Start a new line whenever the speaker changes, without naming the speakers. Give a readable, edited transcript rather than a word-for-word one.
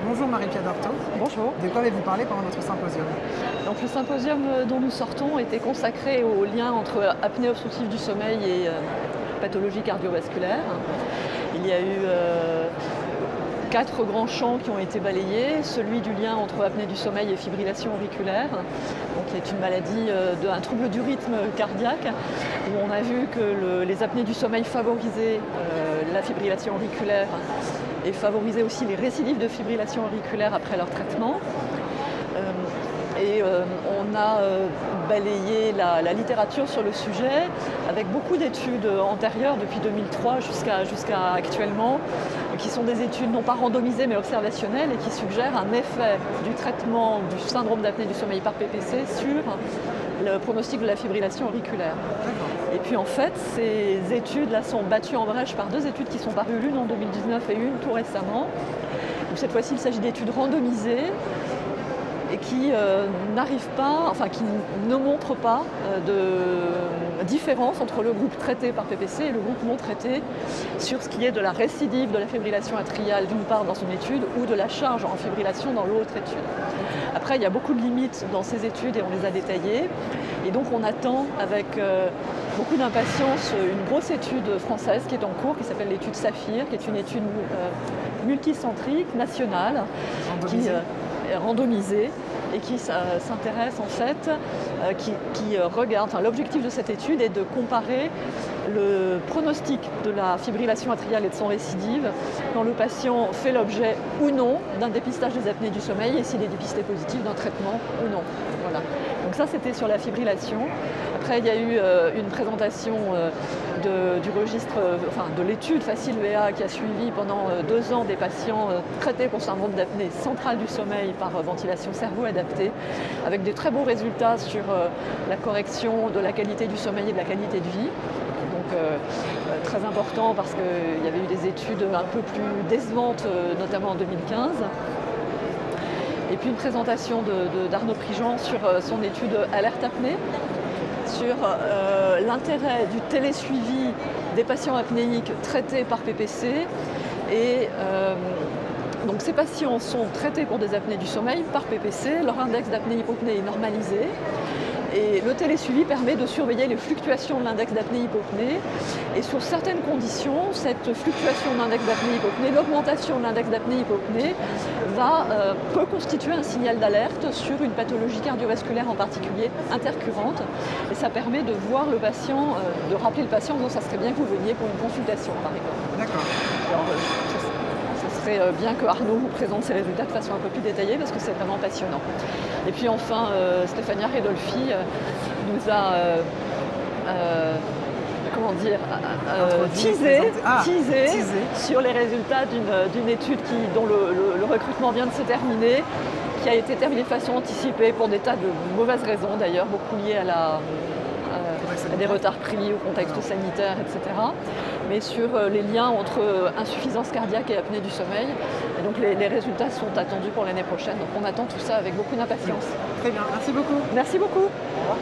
Bonjour Marie-Pierre Dorto.
Bonjour.
De quoi allez-vous parler pendant notre symposium?
Donc, le symposium dont nous sortons était consacré au lien entre apnée obstructive du sommeil et pathologie cardiovasculaire. Il y a eu 4 grands champs qui ont été balayés. Celui du lien entre apnée du sommeil et fibrillation auriculaire, donc qui est une maladie d'un trouble du rythme cardiaque, où on a vu que les apnées du sommeil favorisaient la fibrillation auriculaire et favorisaient aussi les récidives de fibrillation auriculaire après leur traitement. On a balayé la littérature sur le sujet avec beaucoup d'études antérieures depuis 2003 jusqu'à actuellement, qui sont des études non pas randomisées mais observationnelles et qui suggèrent un effet du traitement du syndrome d'apnée du sommeil par PPC sur le pronostic de la fibrillation auriculaire. Et puis en fait, ces études-là sont battues en brèche par 2 études qui sont parues, l'une en 2019 et une tout récemment. Donc cette fois-ci, il s'agit d'études randomisées et qui n'arrivent pas, enfin qui ne montrent pas de différence entre le groupe traité par PPC et le groupe non traité sur ce qui est de la récidive de la fibrillation atriale d'une part dans une étude ou de la charge en fibrillation dans l'autre étude. Après, il y a beaucoup de limites dans ces études et on les a détaillées. Et donc on attend avec beaucoup d'impatience une grosse étude française qui est en cours, qui s'appelle l'étude Saphir, qui est une étude multicentrique, nationale, qui randomisée et qui s'intéresse en fait, qui regarde, enfin, l'objectif de cette étude est de comparer le pronostic de la fibrillation atriale et de son récidive quand le patient fait l'objet ou non d'un dépistage des apnées du sommeil et s'il est dépisté positif d'un traitement ou non. Voilà. Donc ça c'était sur la fibrillation. Après il y a eu une présentation du registre, de l'étude FACIL-VA qui a suivi pendant 2 ans des patients traités pour syndrome d'apnée centrale du sommeil par ventilation cerveau-adaptée, avec des très beaux résultats sur la correction de la qualité du sommeil et de la qualité de vie. Donc très important parce qu'il y avait eu des études un peu plus décevantes, notamment en 2015. Et puis une présentation d'Arnaud Prigent sur son étude Alerte apnée, sur l'intérêt du télésuivi des patients apnéiques traités par PPC. Et donc ces patients sont traités pour des apnées du sommeil par PPC, leur index d'apnée-hypopnée est normalisé. Et le télésuivi permet de surveiller les fluctuations de l'index d'apnée-hypopnée. Et sur certaines conditions, cette fluctuation de l'index d'apnée-hypopnée, l'augmentation de l'index d'apnée-hypopnée peut constituer un signal d'alerte sur une pathologie cardiovasculaire en particulier intercurrente. Et ça permet de voir le patient, de rappeler le patient en disant ça serait bien que vous veniez pour une consultation par exemple.
D'accord.
Alors, ça serait bien que Arnaud vous présente ses résultats de façon un peu plus détaillée parce que c'est vraiment passionnant. Et puis enfin, Stéphania Redolfi nous a teasé sur les résultats d'une étude dont le recrutement vient de se terminer, qui a été terminée de façon anticipée pour des tas de mauvaises raisons d'ailleurs, beaucoup liées à des retards pris au contexte sanitaire, etc. Mais sur les liens entre insuffisance cardiaque et apnée du sommeil. Et donc les résultats sont attendus pour l'année prochaine. Donc on attend tout ça avec beaucoup d'impatience.
Très bien, merci beaucoup.
Merci beaucoup. Au revoir.